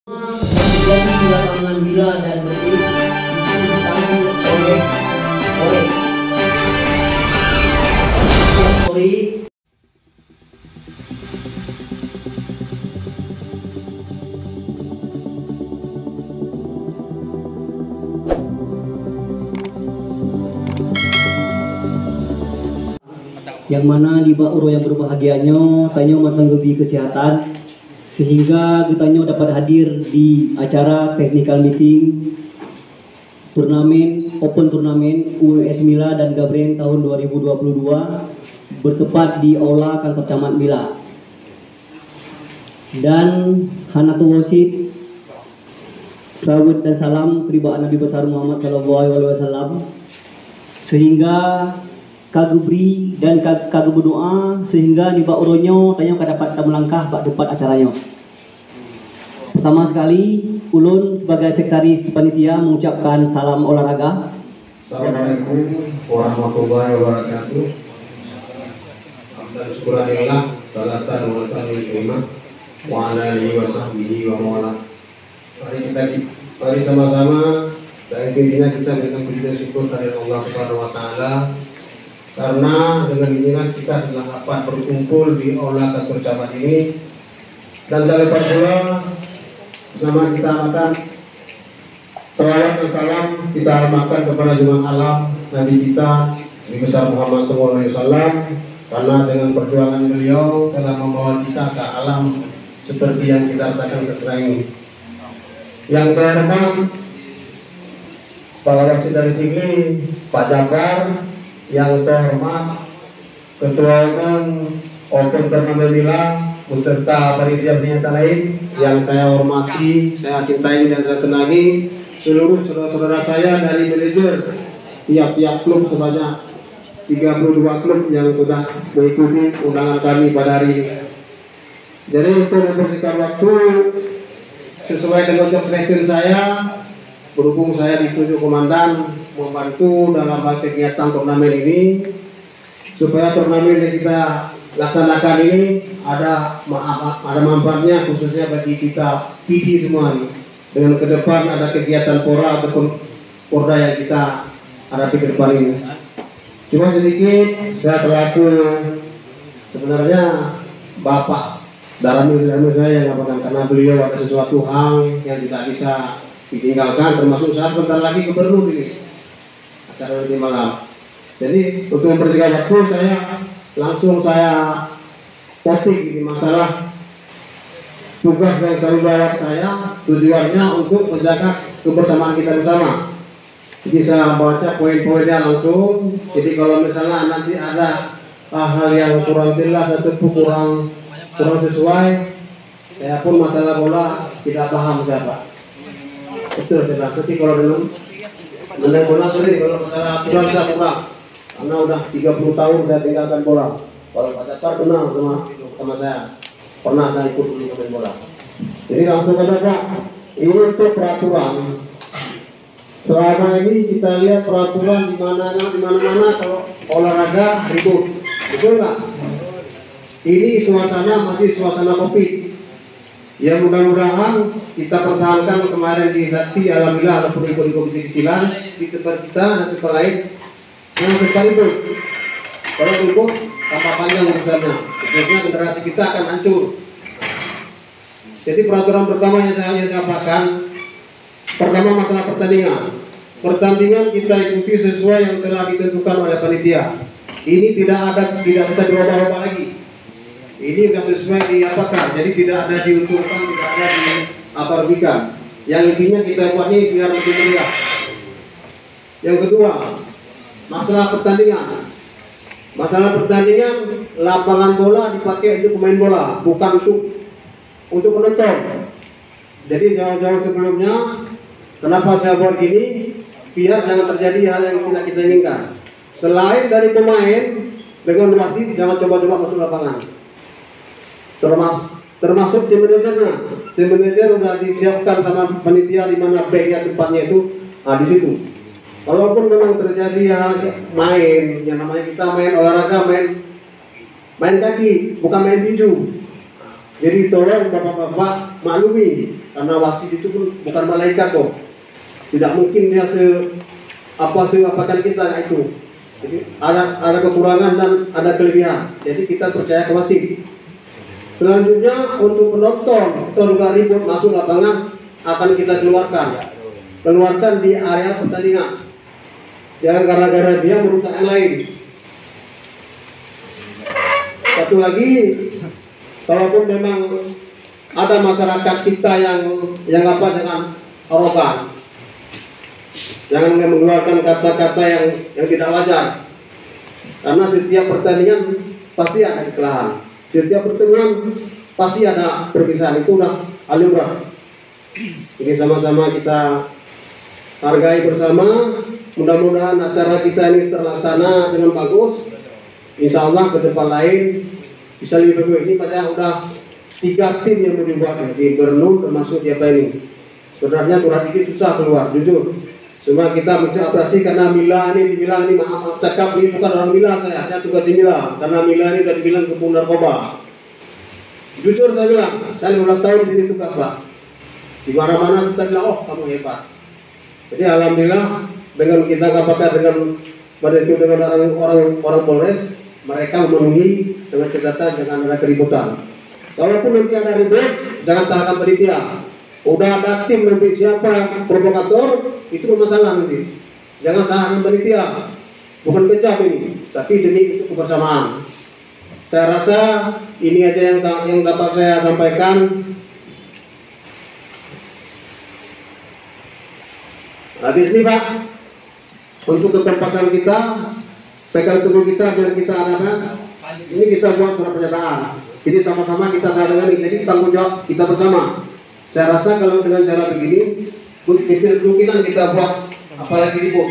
Menjadi lapangan bila dan berdiri ditanggung oleh Polri. Yang mana di Uro yang berbahagianya tanya matang lebih kesehatan sehingga kita dapat hadir di acara technical meeting turnamen Open Turnamen UMS Mila dan Gabreng tahun 2022 bertepat di Aula Kantor Camat Mila. Dan Hanatul Wasid salawat dan salam pribadi Nabi besar Muhammad SAW sehingga kagubri dan kagub berdoa sehingga di bak uronyo tanya dapat melangkah bak depan acaranya. Pertama sekali ulun sebagai sekretaris panitia mengucapkan salam olahraga. Assalamualaikum warahmatullahi wabarakatuh. Alhamdulillah syukurillah salatan wa salam wa ala alihi wa sahbihi wa mawala. Mari sama-sama dan intinya kita berikan puji dan syukur kepada Allah Subhanahu wa taala. Karena dengan inilah kita telah dapat berkumpul di Aula Kantor Camat ini, dan tak lupa pula bersama kita akan salawat dan salam kita alamatkan kepada Junjungan alam Nabi kita Nabi besar Muhammad SAW, karena dengan perjuangan beliau telah membawa kita ke alam seperti yang kita rasakan sekarang ini. Yang terhormat Pak Wasid dari sini, Pak Jabar, yang terhormat Ketua Umum Open Turnamen Mila beserta panitia-panitia lain yang saya hormati, saya cintai dan saya senangi, seluruh saudara-saudara saya dari manajer tiap-tiap klub sebanyak 32 klub yang sudah mengikuti undangan kami pada hari ini. Jadi untuk membersihkan waktu sesuai dengan job deskripsi saya, berhubung saya ditunjuk komandan membantu dalam hal kegiatan turnamen ini, supaya turnamen yang kita laksanakan ini ada manfaatnya khususnya bagi kita PD semua ini. Dengan ke depan ada kegiatan pora ataupun porda yang kita hadapi ke depan ini. Cuma sedikit saya selaku sebenarnya Bapak dalam ilmu saya yang mengatakan, karena beliau ada sesuatu hal yang tidak bisa ditinggalkan, termasuk saat bentar lagi gubernur ini acara nanti malam. Jadi untuk mempersingkat waktu saya potik di masalah tugas yang selalu bawa saya, tujuannya untuk menjaga kebersamaan kita bersama. Jadi saya baca poin-poinnya langsung. Jadi kalau misalnya nanti ada hal yang kurang jelas atau kurang sesuai, saya pun masalah bola tidak paham siapa. Betul saya. Tapi kalau dulu menang bola sulit, kalau masalah aturan saya kurang. Karena udah 30 tahun saya tinggalkan bola. Kalau Pak Catar kenal sama saya, pernah saya ikut main bola. Jadi langsung saja, ini untuk peraturan. Selama ini kita lihat peraturan di mana-mana kalau olahraga ribut, betul nggak? Ini suasana masih suasana COVID. Ya mudah-mudahan kita pertahankan kemarin di Sakti, alhamdulillah ada ikut-ikut kecilan di tempat kita dan tempat lain. Yang sekalipun kalau ikut tambah panjang urusannya, akhirnya generasi kita akan hancur. Jadi peraturan pertama yang saya sampaikan, pertama masalah pertandingan. Pertandingan kita ikuti sesuai yang telah ditentukan oleh panitia. Ini tidak bisa dirubah-rubah lagi. Ini sudah sesuai diapakan, jadi tidak ada diuntungkan, tidak ada diabadikan. Yang intinya kita buatnya biar lebih meriah. Yang kedua, masalah pertandingan. Masalah pertandingan, lapangan bola dipakai untuk pemain bola, bukan untuk penonton. Jadi jauh-jauh sebelumnya, kenapa saya buat gini? Biar jangan terjadi hal yang tidak kita inginkan. Selain dari pemain, dengan wasit jangan coba-coba masuk lapangan. Termasuk tim manajernya. Tim manajer sudah disiapkan sama panitia di mana backnya tempatnya itu, di situ. Walaupun memang terjadi hal main, yang namanya kita main olahraga, main kaki, bukan main tinju. Jadi tolong bapak-bapak maklumi, karena wasit itu pun bukan malaikat kok. Tidak mungkin dia seapakan kita itu. Jadi ada kekurangan dan ada kelebihan. Jadi kita percaya ke wasit. Selanjutnya untuk penonton, kita juga ribut masuk lapangan akan kita keluarkan di area pertandingan. Jangan gara-gara dia merusak yang lain. Satu lagi, kalaupun memang ada masyarakat kita yang apa dengan arogan, jangan mengeluarkan kata-kata yang tidak wajar. Karena setiap pertandingan pasti ada kekalahan. Setiap pertemuan pasti ada perpisahan. Itu udah alumrah. Ini sama-sama kita hargai bersama. Mudah-mudahan acara kita ini terlaksana dengan bagus. Insya Allah ke depan lain bisa lebih bagus. Ini padahal udah 3 tim yang mau dibuat di Bernun termasuk di apa ini. Sebenarnya surat ini susah keluar, jujur. Cuma kita mengapresiasi karena Mila ini dibilang ini maaf cakap ini bukan orang Mila saya tugas di Mila karena Mila ini sudah dibilang kebun narkoba. Jujur saya bilang, saya 15 tahun di sini tugas Pak. Di mana-mana kita bilang, oh kamu hebat. Jadi alhamdulillah dengan kita katakan dengan pada itu dengan orang Polres, mereka memenuhi dengan catatan jangan ada keributan. Kalaupun nanti ada ribut, jangan salahkan panitia. Udah ada tim nanti siapa provokator itu masalah nanti. Jangan salahkan panitia. Bukan kecap ini, tapi demi itu kebersamaan. Saya rasa ini aja yang dapat saya sampaikan. Habis ini Pak, untuk ketempatan kita, pegang tubuh kita biar kita ada ini kita buat surat pernyataan. Jadi sama-sama kita tangani, jadi tanggung jawab kita bersama. Saya rasa kalau dengan cara begini, kemungkinan kita buat apalagi ribut.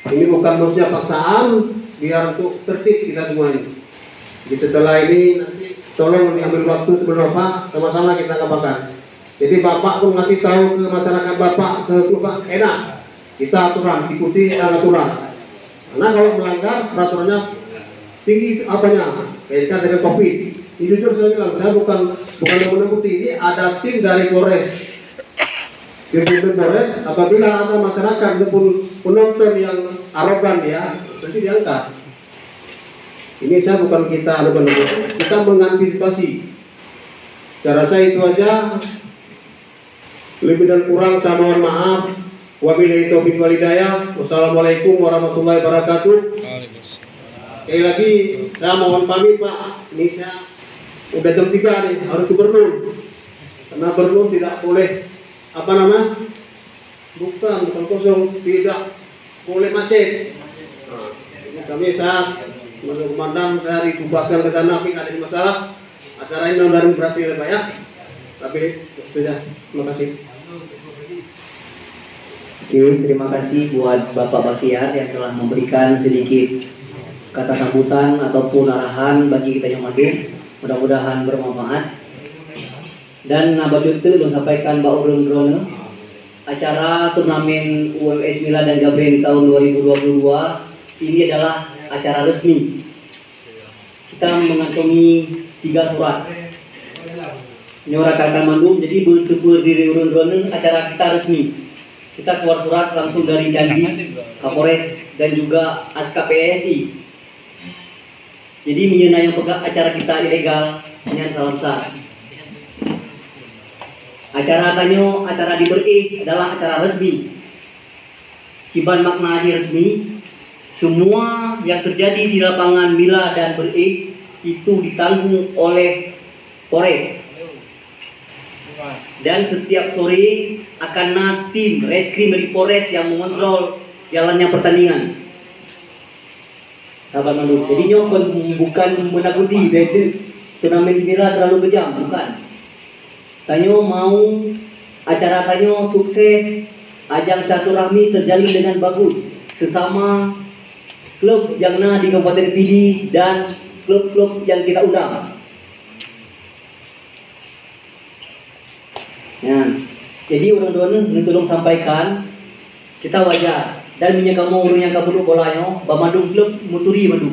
Ini bukan maksudnya paksaan, biar untuk tertib kita semua ini. Jadi setelah ini nanti tolong diambil waktu sebelum Bapak, sama-sama kita kabarkan. Jadi Bapak pun ngasih tahu ke masyarakat Bapak, ke Bapak, enak. Kita aturan, ikuti aturan. Karena kalau melanggar peraturannya tinggi apanya, kaitkan dengan COVID. Ini jujur saya bilang, saya bukan yang menemuti, ini ada tim dari Polres. Tim Polres, apabila ada masyarakat ataupun penonton yang arogan ya, nanti diangkat. Ini saya bukan kita mengantisipasi. Saya rasa itu aja. Lebih dan kurang saya mohon maaf. Wabillahi taufiq wal hidayah. Wassalamualaikum warahmatullahi wabarakatuh. Sekali lagi saya mohon pamit Pak. Ini saya udah jam 3 nih, harus ke Bernun. Karena Bernun tidak boleh bukan kosong, tidak boleh macet. Nah, ini kami menurut komandan saya ditugaskan ke sana, tapi ada masalah. Acara ini mudah-mudahan berhasil ya Pak ya. Tapi sudah, terima kasih. Oke, terima kasih buat Bapak Bakhtiar yang telah memberikan sedikit kata sambutan ataupun arahan bagi kita yang maju. Mudah-mudahan bermanfaat. Dan Nabadut itu sampaikan Mbak Urun Drone, acara turnamen UMS Mila dan Gabriel tahun 2022 ini adalah acara resmi. Kita mengantongi 3 surat. Nyurat Mandum, jadi bersyukur diri Urun Drone acara kita resmi. Kita keluar surat langsung dari Janji, Kapolres dan juga ASKA PSI. Jadi menyenai yang pegang acara kita ilegal hanya salah besar. Acara Tanyo, acara di Berke adalah acara resmi. Kiban makna di resmi, semua yang terjadi di lapangan Mila dan Berke itu ditanggung oleh Polres. Dan setiap sore akan ada tim reskrim dari Polres yang mengontrol jalannya pertandingan. Sahabat Mandu, jadi bukan menakuti, yaitu turnamen Mila terlalu kejam, bukan. Tanyo mau acara Tanyo sukses, ajang silaturahmi terjalin dengan bagus sesama klub yang ada di Kabupaten Pidi dan klub-klub yang kita undang. Ya, jadi orang-orang tolong sampaikan kita wajar dan minyak kamu urung yang kabur bolanya, Bamandung klub muturi madu.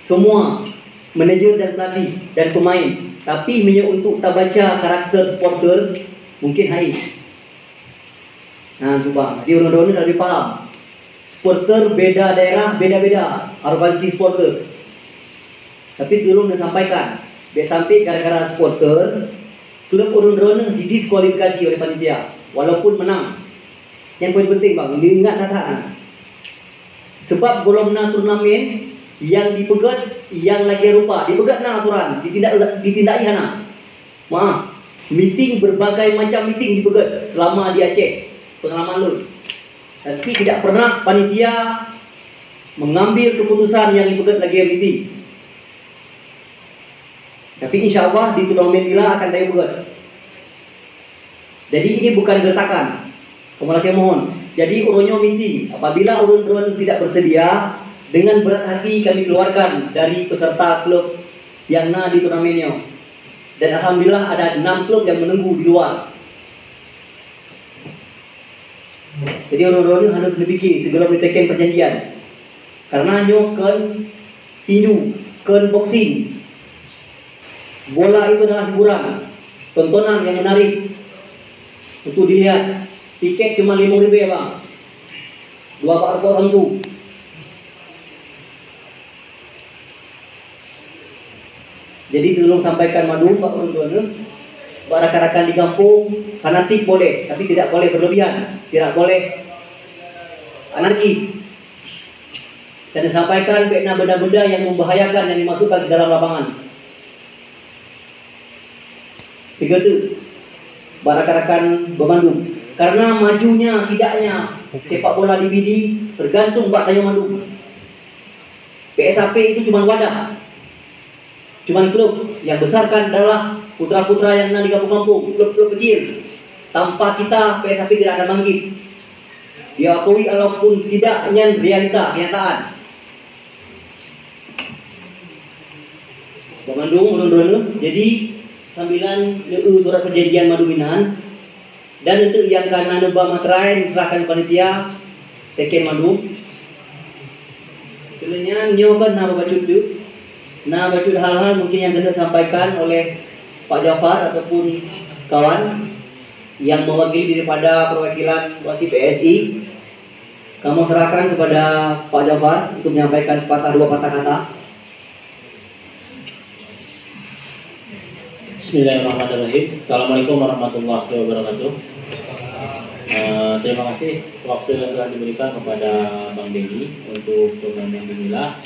Semua manajer dan pelatih dan pemain Tapi hanya untuk kita baca karakter supporter mungkin haid. Nah, coba. Jadi orang-orang lebih paham. Supporter beda daerah, beda-beda arogansi supporter. Tapi tolong disampaikan. Biar sampai gara-gara supporter, klub orang-orang didiskualifikasi oleh panitia, walaupun menang. Yang paling penting bang, diingat dataan. Sebab belum na turnamen yang dipegat, yang lagi rupa dipegat na aturan, ditindaki hana. Maaf, meeting berbagai macam meeting dipegat selama di Aceh, pengalaman lu. Tapi tidak pernah panitia mengambil keputusan yang dipegat lagi meeting. Tapi insya Allah di turnamen bila akan saya pegat. Jadi ini bukan gertakan. Kemudian mohon. Jadi urunnya meeting. Apabila urun-urun tidak bersedia, dengan berat hati kami keluarkan dari peserta klub yang di turnamennya. Dan alhamdulillah ada 6 klub yang menunggu di luar. Jadi urun-urun harus berpikir sebelum ditekan perjanjian. Karena nyo kan tinju, kan boxing. Bola itu adalah hiburan, tontonan yang menarik untuk dilihat. Tiket cuma 5.000 ya bang, 2 pak tentu. Jadi tolong sampaikan madu pak orang-orang, rakan-rakan di kampung fanatik boleh, tapi tidak boleh berlebihan, tidak boleh anarkis. Dan disampaikan benda-benda yang membahayakan yang dimasukkan ke dalam lapangan. Tiga itu rakan-rakan Bandung. Karena majunya tidaknya sepak bola di BD tergantung Mbak Tayo Bandung. PSAP itu cuma wadah, cuma klub. Yang besarkan adalah putra-putra yang di kampung-kampung, klub-klub kecil. Tanpa kita PSAP tidak akan bangkit. Diakui walaupun tidak hanya realita, kenyataan. Bandung, menurut jadi sambilan surat perjanjian maduminan dan untuk yang karena nembak materai diserahkan panitia teken madu. Sebenarnya nyoba nama bacut itu, nama bacut hal-hal mungkin yang kena sampaikan oleh Pak Jafar ataupun kawan yang mewakili daripada perwakilan wasit PSI. Kamu serahkan kepada Pak Jafar untuk menyampaikan sepatah dua patah kata. Bismillahirrahmanirrahim. Assalamualaikum warahmatullahi wabarakatuh. Terima kasih waktu yang telah diberikan kepada Bang Denny untuk turnamen inilah.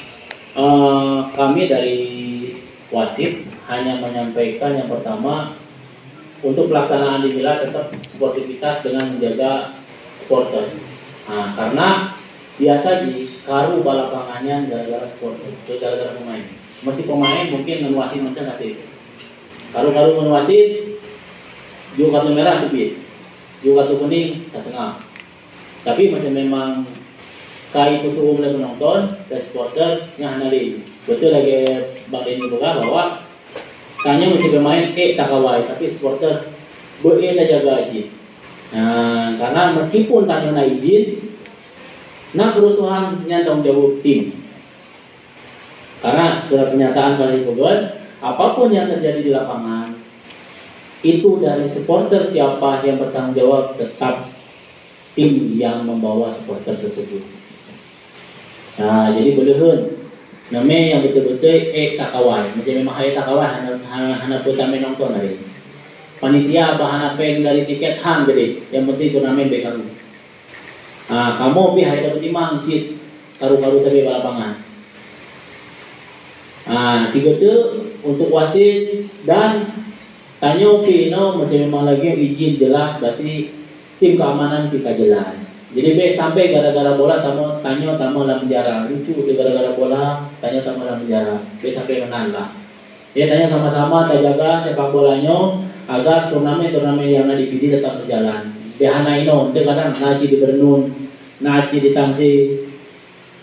Kami dari wasit hanya menyampaikan yang pertama, untuk pelaksanaan di Mila tetap sportivitas dengan menjaga supporter. Karena biasa di karu balapangannya gara-gara supporter, gara-gara pemain. Masih pemain mungkin menuasin macam kasih. Karu-karu menuasin, juga kartu merah lebih, juga kartu kuning setengah. Tapi macam memang kai itu umum penonton dan supporter yang hanali. Betul lagi Bang Denny buka bahwa tanya mesti bermain tak kawai, tapi supporter boleh jaga izin. Karena meskipun tanya na izin, kerusuhan yang tanggung jawab tim. Karena surat pernyataan kali peguat, apapun yang terjadi di lapangan, itu dari supporter siapa yang bertanggung jawab tetap tim yang membawa supporter tersebut. Jadi belehan. Namanya yang betul-betul tak kawai. Macam memang tak kawai, hanya sampai nonton hari. Panitia bahan apa yang dari tiket jadi. Yang penting turnamen bekaru. Kamu pihak dapat timang cit karu-karu tapi balapangan. Tiga itu untuk wasit dan tanya pino masih memang lagi izin jelas, berarti tim keamanan kita jelas. Jadi sampai gara-gara bola tanya tamu dalam penjara, lucu gara-gara bola tanya tamu dalam penjara, sampai menang lah. Dia tanya sama-sama kita jaga sepak bolanya agar turnamen yang ada di PD tetap berjalan. Behana ino, dia kadang naci di Bernun, naci di Tangsi,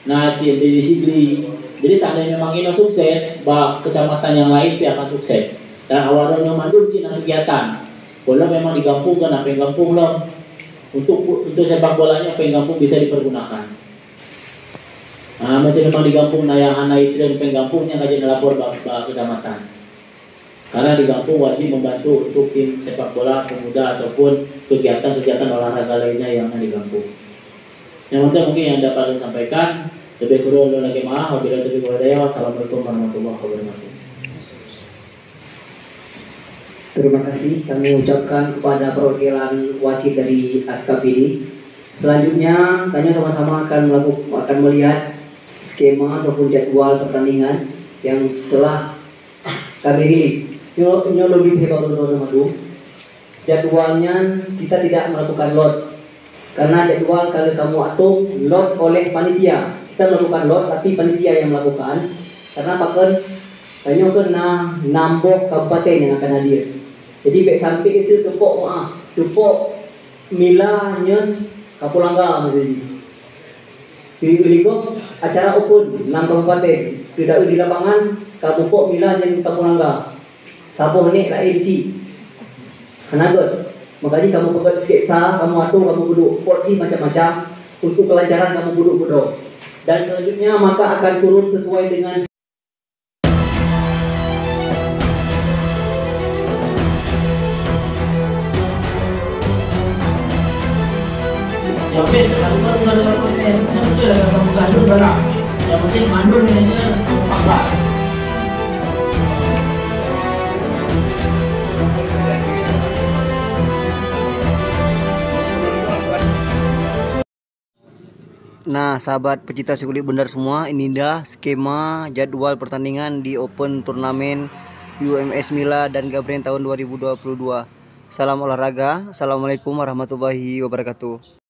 naci di Sigli. Jadi seandainya memang ini sukses, kecamatan yang lain pun akan sukses. Dan awalnya madu cina kegiatan. Bola memang digampungkan, apa yang gampung lah. Untuk sepak bolanya apa yang gampung bisa dipergunakan. Masih memang digampung yang anak itu dan penggampungnya kajian lapor ke kecamatan. Karena di kampung wajib membantu untuk tim sepak bola pemuda ataupun kegiatan-kegiatan olahraga lainnya yang ada di kampung. Yang penting mungkin yang dapat saya sampaikan. Lebih kurang lagi maaf. Wabillahi taufiq wal hidayah. Wassalamualaikum warahmatullahi wabarakatuh. Terima kasih kami ucapkan kepada perwakilan wasit dari ASKPD. Selanjutnya kami sama-sama akan melihat skema ataupun jadwal pertandingan yang telah kami rilis. Ini lebih hebat untuk jadwalnya kita tidak melakukan lot karena jadwal kalau kamu atur lot oleh panitia, kita melakukan lot tapi panitia yang melakukan karena pakai hanya kena nambah kabupaten yang akan hadir. Jadi baik sampai itu tepuk milanya Kapulangga menjadi. Jadi acara open 6 kabupaten tidak di lapangan kabupok mila yang Kapulangga. Sabuh ni lah MC. Kanagot. Makanya kamu pegang sketsa, kamu atur, kamu duduk porsi macam-macam untuk kelancaran kamu duduk. Dan selanjutnya maka akan turun sesuai dengan yang penting mandul ini 14. Nah, sahabat pecinta si kulit benar semua, ini dah skema jadwal pertandingan di Open Turnamen UMS Mila dan Gabren tahun 2022. Salam olahraga. Assalamualaikum warahmatullahi wabarakatuh.